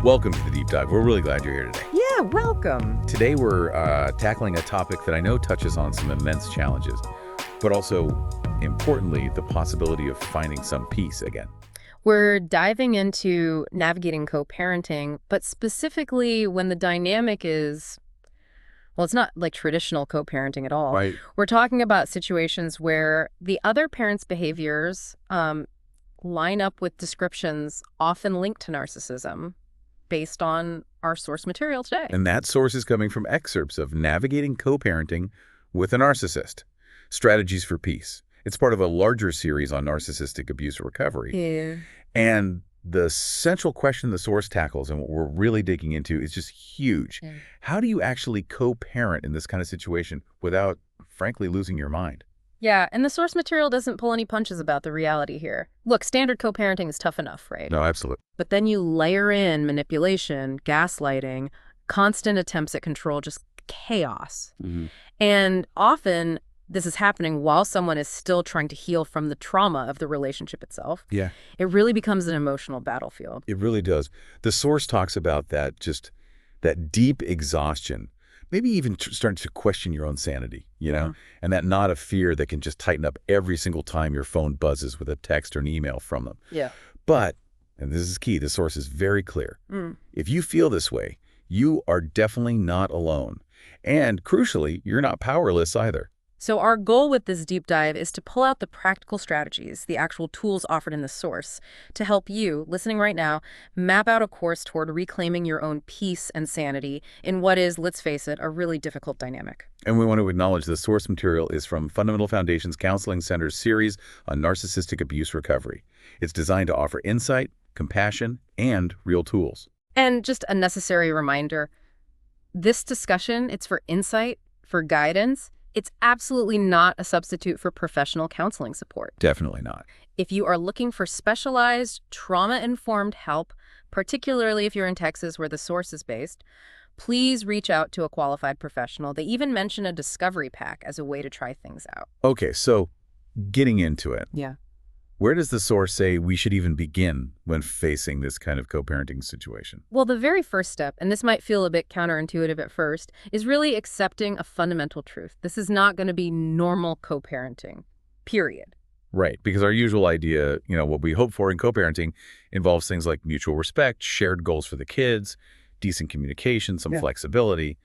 Welcome to the Deep Dive. We're really glad you're here today. Yeah, welcome. Today we're tackling a topic that I know touches on some immense challenges, but also, importantly, the possibility of finding some peace again. We're diving into navigating co-parenting, but specifically when the dynamic is, well, it's not like traditional co-parenting at all. Right. We're talking about situations where the other parent's behaviors line up with descriptions often linked to narcissism based on our source material today. And that source is coming from excerpts of Navigating Co-Parenting with a Narcissist, Strategies for Peace. It's part of a larger series on narcissistic abuse recovery. Yeah. And the central question the source tackles and what we're really digging into is just huge. Yeah. How do you actually co-parent in this kind of situation without, frankly, losing your mind? Yeah, and the source material doesn't pull any punches about the reality here. Look, standard co-parenting is tough enough, right? No, absolutely. But then you layer in manipulation, gaslighting, constant attempts at control, just chaos. Mm-hmm. And often this is happening while someone is still trying to heal from the trauma of the relationship itself. Yeah. It really becomes an emotional battlefield. It really does. The source talks about that, just that deep exhaustion, maybe even starting to question your own sanity, and that knot of fear that can just tighten up every single time your phone buzzes with a text or an email from them. Yeah. But, and this is key, the source is very clear. If you feel this way, you are definitely not alone. And crucially, you're not powerless either. So our goal with this deep dive is to pull out the practical strategies, the actual tools offered in the source, to help you, listening right now, map out a course toward reclaiming your own peace and sanity in what is, let's face it, a really difficult dynamic. And we want to acknowledge the source material is from Fundamental Foundations Counseling Center's series on narcissistic abuse recovery. It's designed to offer insight, compassion, and real tools. And just a necessary reminder, this discussion, it's for insight, for guidance. It's absolutely not a substitute for professional counseling support. Definitely not. If you are looking for specialized, trauma-informed help, particularly if you're in Texas where the source is based, please reach out to a qualified professional. They even mention a discovery pack as a way to try things out. Okay, so getting into it. Yeah. Where does the source say we should even begin when facing this kind of co-parenting situation? Well, the very first step, and this might feel a bit counterintuitive at first, is really accepting a fundamental truth. This is not going to be normal co-parenting, period. Right, because our usual idea, what we hope for in co-parenting involves things like mutual respect, shared goals for the kids, decent communication, some flexibility,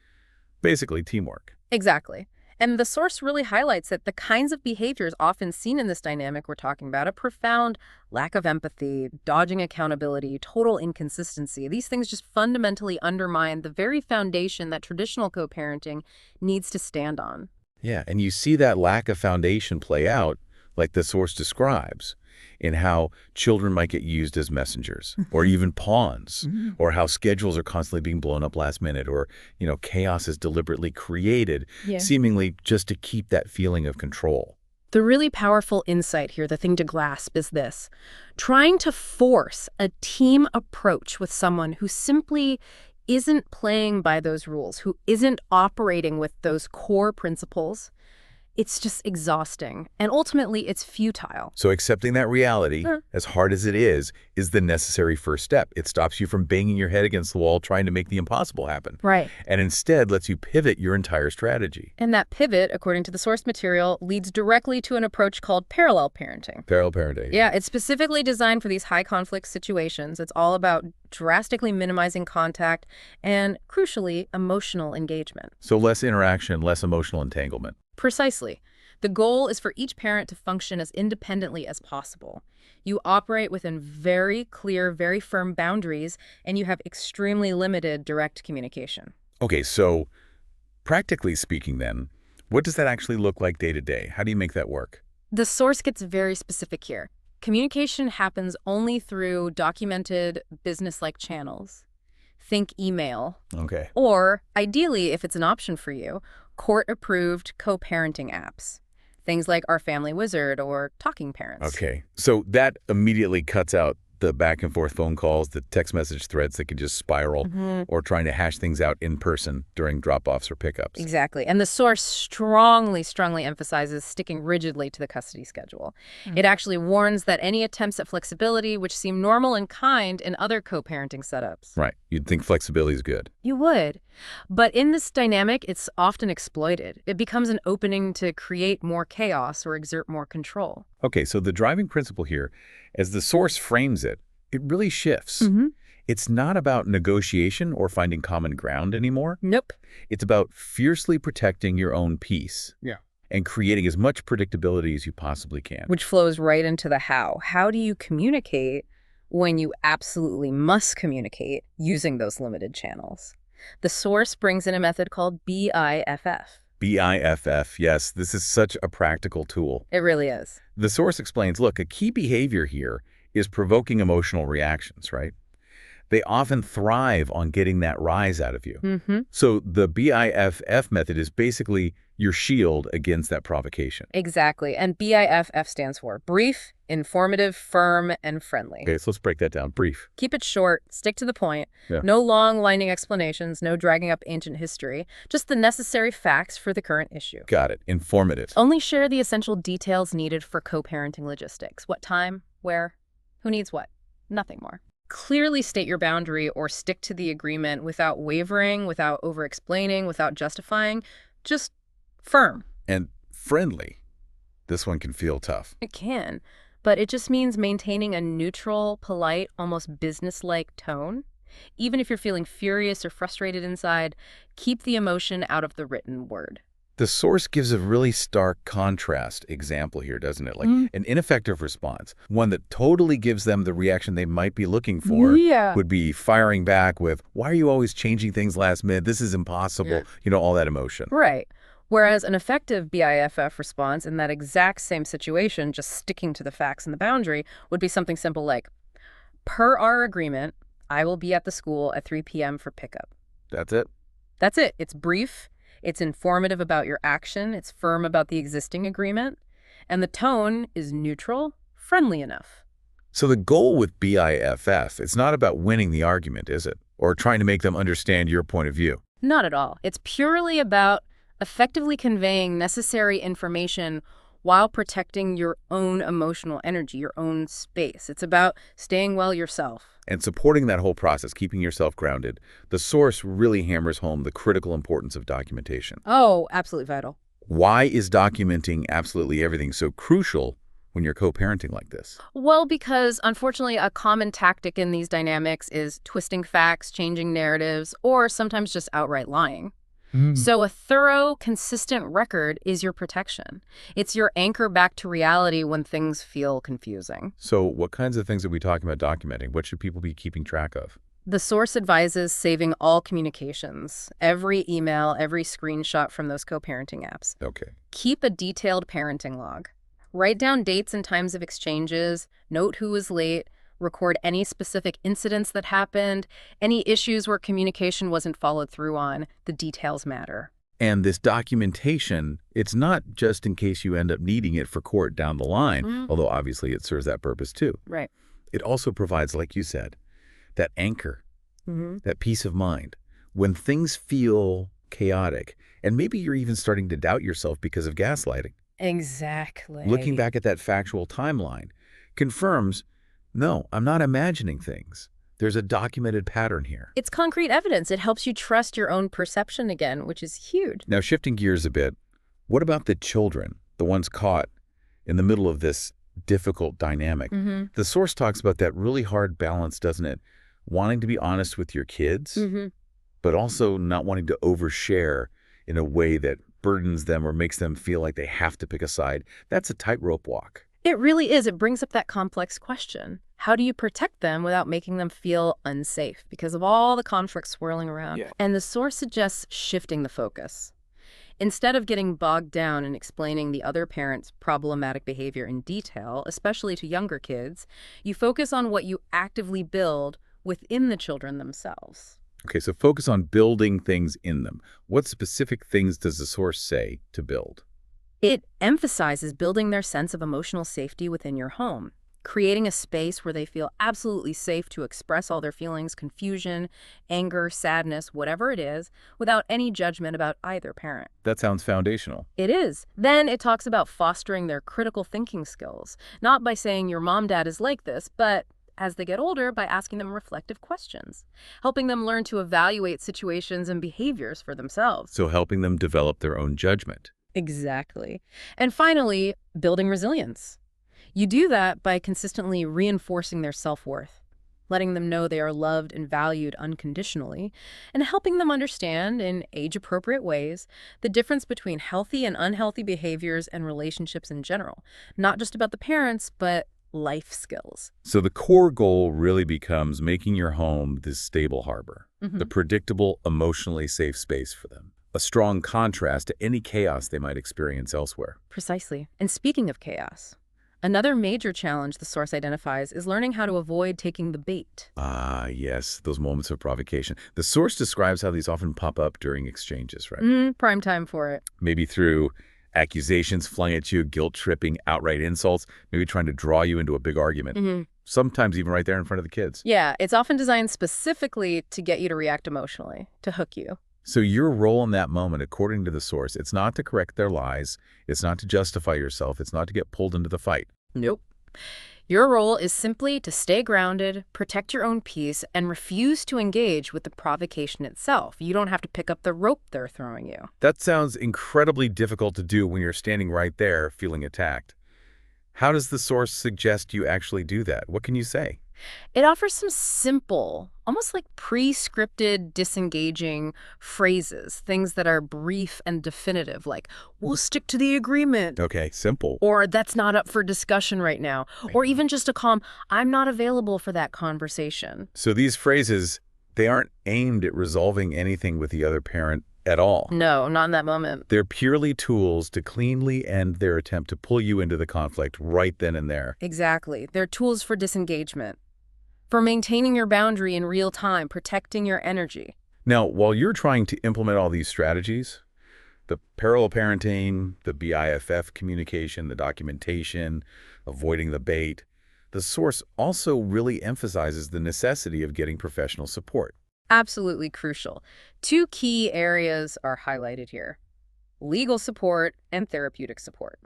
basically teamwork. Exactly. And the source really highlights that the kinds of behaviors often seen in this dynamic we're talking about, a profound lack of empathy, dodging accountability, total inconsistency. These things just fundamentally undermine the very foundation that traditional co-parenting needs to stand on. Yeah, and you see that lack of foundation play out, like the source describes, in how children might get used as messengers or even pawns, or how schedules are constantly being blown up last minute, or, chaos is deliberately created, seemingly just to keep that feeling of control. The really powerful insight here, the thing to grasp, is this. Trying to force a team approach with someone who simply isn't playing by those rules, who isn't operating with those core principles, it's just exhausting, and ultimately it's futile. So accepting that reality, as hard as it is the necessary first step. It stops you from banging your head against the wall trying to make the impossible happen. Right. And instead lets you pivot your entire strategy. And that pivot, according to the source material, leads directly to an approach called parallel parenting. Parallel parenting. Yeah, it's specifically designed for these high-conflict situations. It's all about drastically minimizing contact and, crucially, emotional engagement. So less interaction, less emotional entanglement. Precisely. The goal is for each parent to function as independently as possible. You operate within very clear, very firm boundaries, and you have extremely limited direct communication. Okay, so practically speaking then, what does that actually look like day to day? How do you make that work? The source gets very specific here. Communication happens only through documented business-like channels. Think email. Okay. Or, ideally, if it's an option for you, court-approved co-parenting apps. Things like Our Family Wizard or Talking Parents. Okay. So that immediately cuts out the back and forth phone calls, the text message threads that can just spiral, or trying to hash things out in person during drop-offs or pickups. Exactly. And the source strongly emphasizes sticking rigidly to the custody schedule. It actually warns that any attempts at flexibility, which seem normal and kind in other co-parenting setups. Right. You'd think flexibility is good. You would. But in this dynamic, it's often exploited. It becomes an opening to create more chaos or exert more control. Okay, so the driving principle here, as the source frames it, it really shifts. It's not about negotiation or finding common ground anymore. Nope. It's about fiercely protecting your own peace. Yeah. And creating as much predictability as you possibly can. Which flows right into the how. How do you communicate when you absolutely must communicate using those limited channels? The source brings in a method called BIFF. BIFF, yes, this is such a practical tool. It really is. The source explains, look, a key behavior here is provoking emotional reactions, right? They often thrive on getting that rise out of you. So the BIFF method is basically your shield against that provocation. Exactly. And BIFF stands for brief, informative, firm, and friendly. Okay, so let's break that down. Brief. Keep it short, stick to the point. Yeah. No long, winding explanations, no dragging up ancient history, just the necessary facts for the current issue. Got it. Informative. Only share the essential details needed for co-parenting logistics. What time, where, who needs what, nothing more. Clearly state your boundary or stick to the agreement without wavering, without over-explaining, without justifying. Just firm. And friendly. This one can feel tough. It can, but it just means maintaining a neutral, polite, almost business-like tone. Even if you're feeling furious or frustrated inside, keep the emotion out of the written word. The source gives a really stark contrast example here, doesn't it? Like an ineffective response, one that totally gives them the reaction they might be looking for, would be firing back with, why are you always changing things last minute? This is impossible. You know, all that emotion. Right. Whereas an effective BIFF response in that exact same situation, just sticking to the facts and the boundary, would be something simple like, per our agreement, I will be at the school at 3 p.m. for pickup. That's it? That's it. It's brief. It's informative about your action. It's firm about the existing agreement. And the tone is neutral, friendly enough. So the goal with BIFF, it's not about winning the argument, is it? Or trying to make them understand your point of view? Not at all. It's purely about effectively conveying necessary information while protecting your own emotional energy, your own space. It's about staying well yourself. And supporting that whole process, keeping yourself grounded, the source really hammers home the critical importance of documentation. Oh, absolutely vital. Why is documenting absolutely everything so crucial when you're co-parenting like this? Well, because unfortunately a common tactic in these dynamics is twisting facts, changing narratives, or sometimes just outright lying. So a thorough, consistent record is your protection. It's your anchor back to reality when things feel confusing. So what kinds of things are we talking about documenting? What should people be keeping track of? The source advises saving all communications, every email, every screenshot from those co-parenting apps. Okay. Keep a detailed parenting log. Write down dates and times of exchanges, note who was late, record any specific incidents that happened, any issues where communication wasn't followed through on. The details matter. And this documentation, it's not just in case you end up needing it for court down the line, although obviously it serves that purpose too. Right. It also provides, like you said, that anchor, that peace of mind. When things feel chaotic, and maybe you're even starting to doubt yourself because of gaslighting. Exactly. Looking back at that factual timeline confirms, no, I'm not imagining things. There's a documented pattern here. It's concrete evidence. It helps you trust your own perception again, which is huge. Now, shifting gears a bit, what about the children, the ones caught in the middle of this difficult dynamic? The source talks about that really hard balance, doesn't it? Wanting to be honest with your kids, but also not wanting to overshare in a way that burdens them or makes them feel like they have to pick a side. That's a tightrope walk. It really is. It brings up that complex question. How do you protect them without making them feel unsafe because of all the conflicts swirling around? And the source suggests shifting the focus. Instead of getting bogged down in explaining the other parent's problematic behavior in detail, especially to younger kids, you focus on what you actively build within the children themselves. Okay, so focus on building things in them. What specific things does the source say to build? It emphasizes building their sense of emotional safety within your home, creating a space where they feel absolutely safe to express all their feelings, confusion, anger, sadness, whatever it is, without any judgment about either parent. That sounds foundational. It is. Then it talks about fostering their critical thinking skills, not by saying your mom, dad is like this, but as they get older by asking them reflective questions, helping them learn to evaluate situations and behaviors for themselves. So helping them develop their own judgment. Exactly. And finally, building resilience. You do that by consistently reinforcing their self-worth, letting them know they are loved and valued unconditionally, and helping them understand, in age-appropriate ways, the difference between healthy and unhealthy behaviors and relationships in general. Not just about the parents, but life skills. So the core goal really becomes making your home this stable harbor, the predictable, emotionally safe space for them. A strong contrast to any chaos they might experience elsewhere. Precisely. And speaking of chaos, another major challenge the source identifies is learning how to avoid taking the bait. Ah, yes, those moments of provocation. The source describes how these often pop up during exchanges, right? Prime time for it. Maybe through accusations flung at you, guilt-tripping, outright insults, maybe trying to draw you into a big argument. Sometimes even right there in front of the kids. Yeah, it's often designed specifically to get you to react emotionally, to hook you. So your role in that moment, according to the source, it's not to correct their lies, it's not to justify yourself, it's not to get pulled into the fight. Nope. Your role is simply to stay grounded, protect your own peace, and refuse to engage with the provocation itself. You don't have to pick up the rope they're throwing you. That sounds incredibly difficult to do when you're standing right there feeling attacked. How does the source suggest you actually do that? What can you say? It offers some simple, almost like pre-scripted, disengaging phrases, things that are brief and definitive, like, we'll stick to the agreement. Okay, simple. Or that's not up for discussion right now. Or even just a calm, I'm not available for that conversation. So these phrases, they aren't aimed at resolving anything with the other parent at all. No, not in that moment. They're purely tools to cleanly end their attempt to pull you into the conflict right then and there. Exactly. They're tools for disengagement, for maintaining your boundary in real time, protecting your energy. Now, while you're trying to implement all these strategies, the parallel parenting, the BIFF communication, the documentation, avoiding the bait, the source also really emphasizes the necessity of getting professional support. Absolutely crucial. Two key areas are highlighted here: legal support and therapeutic support.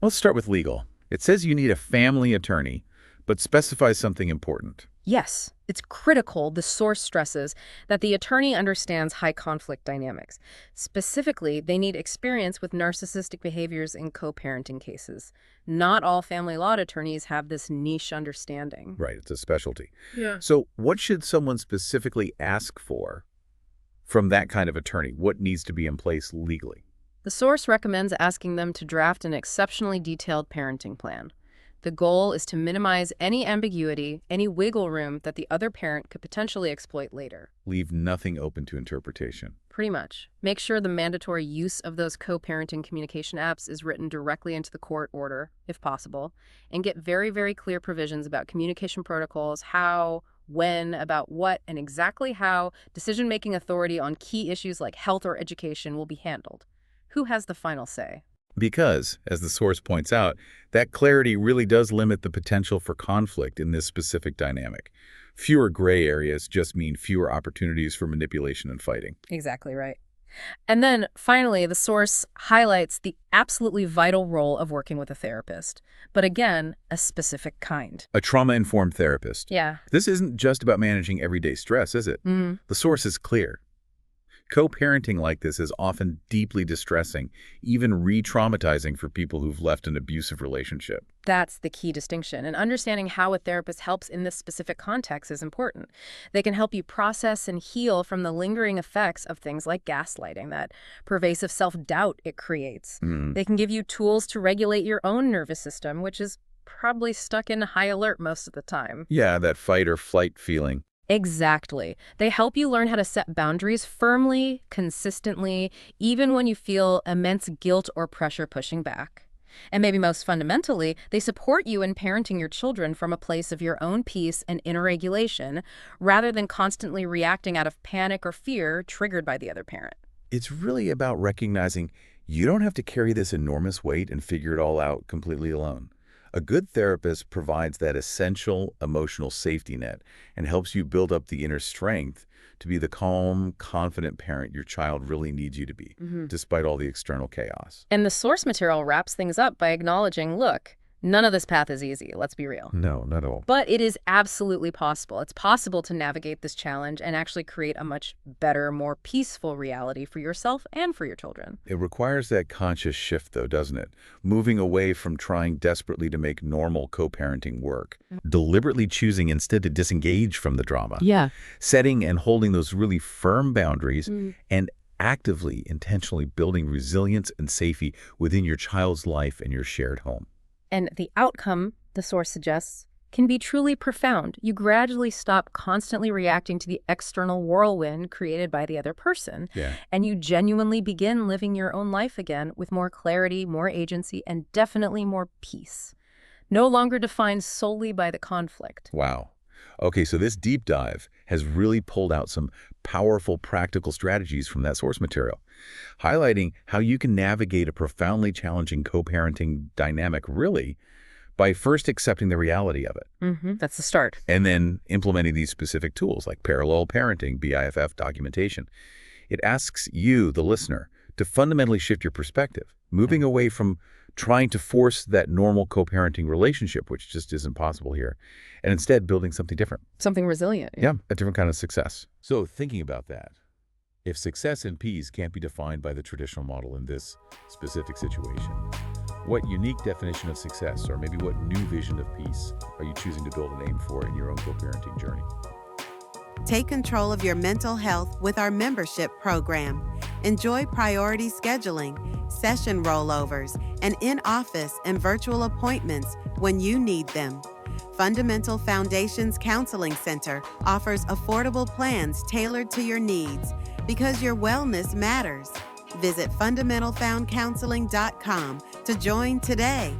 Let's start with legal. It says you need a family attorney, but specifies something important. Yes, it's critical, the source stresses, that the attorney understands high conflict dynamics. Specifically, they need experience with narcissistic behaviors in co-parenting cases. Not all family law attorneys have this niche understanding. Right, it's a specialty. Yeah. So what should someone specifically ask for from that kind of attorney? What needs to be in place legally? The source recommends asking them to draft an exceptionally detailed parenting plan. The goal is to minimize any ambiguity, any wiggle room that the other parent could potentially exploit later. Leave nothing open to interpretation. Pretty much. Make sure the mandatory use of those co-parenting communication apps is written directly into the court order, if possible, and get very, very clear provisions about communication protocols, how, when, about what, and exactly how decision-making authority on key issues like health or education will be handled. Who has the final say? Because, as the source points out, that clarity really does limit the potential for conflict in this specific dynamic. Fewer gray areas just mean fewer opportunities for manipulation and fighting. Exactly right. And then, finally, the source highlights the absolutely vital role of working with a therapist. But again, a specific kind. A trauma-informed therapist. Yeah. This isn't just about managing everyday stress, is it? The source is clear. Co-parenting like this is often deeply distressing, even re-traumatizing for people who've left an abusive relationship. That's the key distinction. And understanding how a therapist helps in this specific context is important. They can help you process and heal from the lingering effects of things like gaslighting, that pervasive self-doubt it creates. They can give you tools to regulate your own nervous system, which is probably stuck in high alert most of the time. Yeah, that fight or flight feeling. Exactly. They help you learn how to set boundaries firmly, consistently, even when you feel immense guilt or pressure pushing back. And maybe most fundamentally, they support you in parenting your children from a place of your own peace and inner regulation, rather than constantly reacting out of panic or fear triggered by the other parent. It's really about recognizing you don't have to carry this enormous weight and figure it all out completely alone. A good therapist provides that essential emotional safety net and helps you build up the inner strength to be the calm, confident parent your child really needs you to be, despite all the external chaos. And the source material wraps things up by acknowledging, look, None of this path is easy, let's be real. No, not at all. But it is absolutely possible. It's possible to navigate this challenge and actually create a much better, more peaceful reality for yourself and for your children. It requires that conscious shift, though, doesn't it? Moving away from trying desperately to make normal co-parenting work, deliberately choosing instead to disengage from the drama. Yeah. Setting and holding those really firm boundaries and actively, intentionally building resilience and safety within your child's life and your shared home. And the outcome, the source suggests, can be truly profound. You gradually stop constantly reacting to the external whirlwind created by the other person, and you genuinely begin living your own life again with more clarity, more agency, and definitely more peace. No longer defined solely by the conflict. Wow. Okay, so this deep dive has really pulled out some powerful practical strategies from that source material, highlighting how you can navigate a profoundly challenging co-parenting dynamic really by first accepting the reality of it. That's the start. And then implementing these specific tools like parallel parenting, BIFF documentation. It asks you, the listener, to fundamentally shift your perspective, moving away from trying to force that normal co-parenting relationship, which just isn't possible here, and instead building something different. Something resilient. Yeah, a different kind of success. So thinking about that, if success and peace can't be defined by the traditional model in this specific situation, what unique definition of success, or maybe what new vision of peace, are you choosing to build and aim for in your own co-parenting journey? Take control of your mental health with our membership program. Enjoy priority scheduling, session rollovers, and in-office and virtual appointments when you need them. Fundamental Foundations Counseling Center offers affordable plans tailored to your needs because your wellness matters. Visit fundamentalfoundcounseling.com to join today.